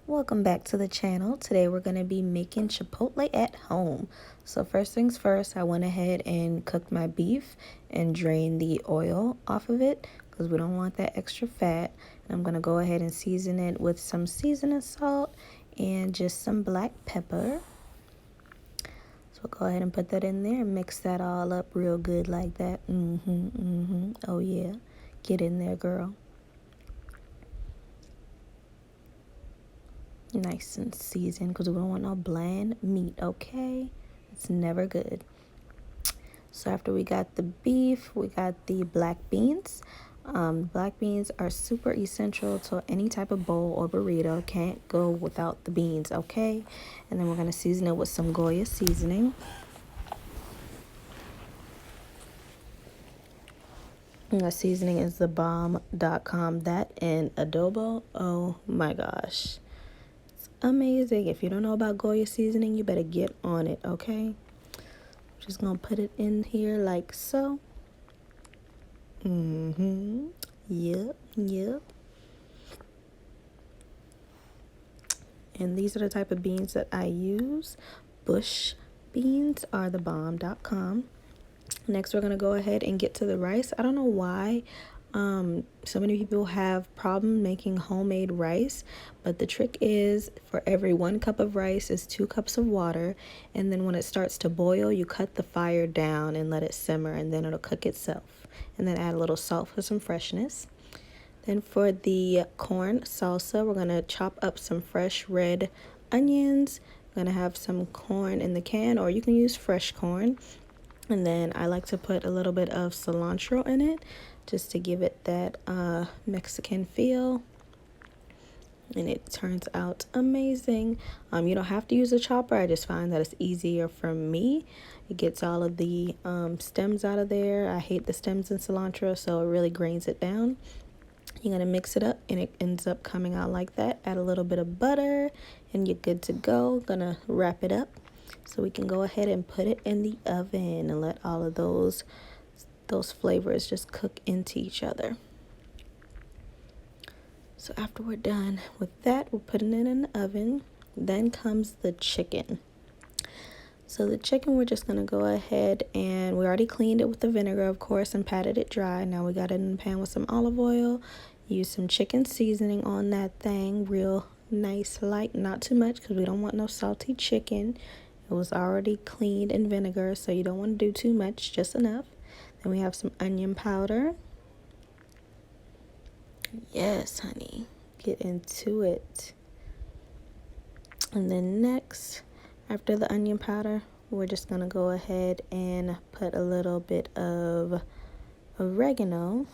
Welcome back to the channel. Today we're going to be making Chipotle at home. So first things first, I went ahead and cooked my beef and drained the oil off of it because we don't want that extra fat. And I'm going to go ahead and season it with some seasoning salt and just some black pepper. So go ahead and put that in there and mix that all up real good like that. Oh yeah, get in there, girl. Nice and seasoned because we don't want no bland meat, okay? It's never good. So after we got the beef, we got the black beans. Black beans are super essential to any type of bowl or burrito. Can't go without the beans, okay? And then we're going to season it with some Goya seasoning. And the seasoning is the bomb.com. That and adobo, oh my gosh. Amazing. If you don't know about Goya seasoning, you better get on it, okay? Just gonna put it in here like so. Yep. And these are the type of beans that I use. Bush beans are the bomb.com. Next, we're gonna go ahead and get to the rice. I don't know why so many people have problem making homemade rice, but the trick is for every 1 cup of rice is 2 cups of water, and then when it starts to boil, you cut the fire down and let it simmer, and then it'll cook itself. And then add a little salt for some freshness. Then for the corn salsa, we're gonna chop up some fresh red onions. I'm gonna have some corn in the can, or you can use fresh corn. And then I like to put a little bit of cilantro in it just to give it that Mexican feel. And it turns out amazing. You don't have to use a chopper. I just find that it's easier for me. It gets all of the stems out of there. I hate the stems in cilantro, so it really grains it down. You're going to mix it up and it ends up coming out like that. Add a little bit of butter and you're good to go. Gonna wrap it up so we can go ahead and put it in the oven and let all of those flavors just cook into each other. So after we're done with that, we're putting it in the oven. Then comes the chicken. So the chicken, we're just going to go ahead and we already cleaned it with the vinegar, of course, and patted it dry. Now we got it in the pan with some olive oil. Use some chicken seasoning on that thing, real nice, light, not too much because we don't want no salty chicken. It was already cleaned in vinegar, so you don't want to do too much, just enough. Then we have some onion powder. Yes, honey, get into it. And then next, after the onion powder, we're just gonna go ahead and put a little bit of oregano.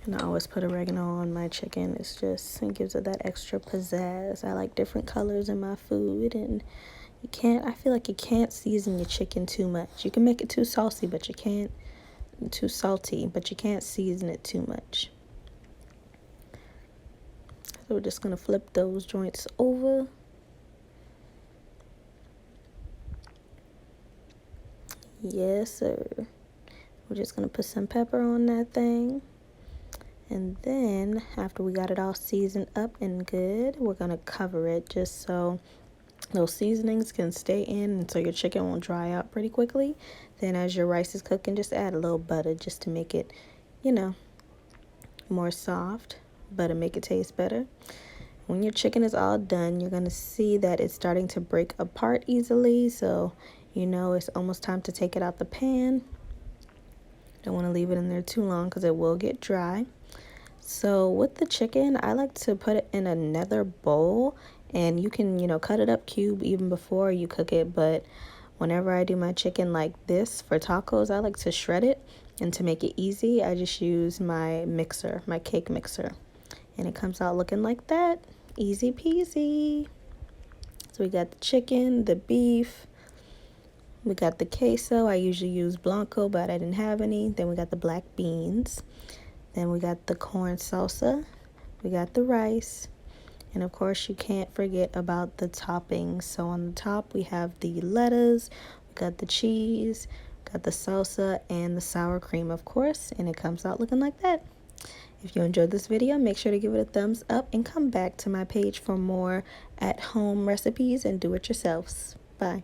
And I always put oregano on my chicken. It gives it that extra pizzazz. I like different colors in my food, and I feel like you can't season your chicken too much. You can make it too saucy, but you can't season it too much. So we're just gonna flip those joints over. Yes, sir. We're just gonna put some pepper on that thing. And then after we got it all seasoned up and good, we're gonna cover it just so those seasonings can stay in and so your chicken won't dry out pretty quickly. Then as your rice is cooking, just add a little butter just to make it, more soft. Butter make it taste better. When your chicken is all done, you're gonna see that it's starting to break apart easily. So it's almost time to take it out the pan. Don't want to leave it in there too long because it will get dry. So with the chicken, I like to put it in another bowl, and you can, cut it up cube even before you cook it. But whenever I do my chicken like this for tacos, I like to shred it. And to make it easy, I just use my mixer, my cake mixer. And it comes out looking like that. Easy peasy. So we got the chicken, the beef. We got the queso. I usually use blanco, but I didn't have any. Then we got the black beans. Then we got the corn salsa. We got the rice. And of course, you can't forget about the toppings. So on the top, we have the lettuce, we got the cheese, got the salsa, and the sour cream, of course. And it comes out looking like that. If you enjoyed this video, make sure to give it a thumbs up and come back to my page for more at-home recipes and do-it-yourselves. Bye.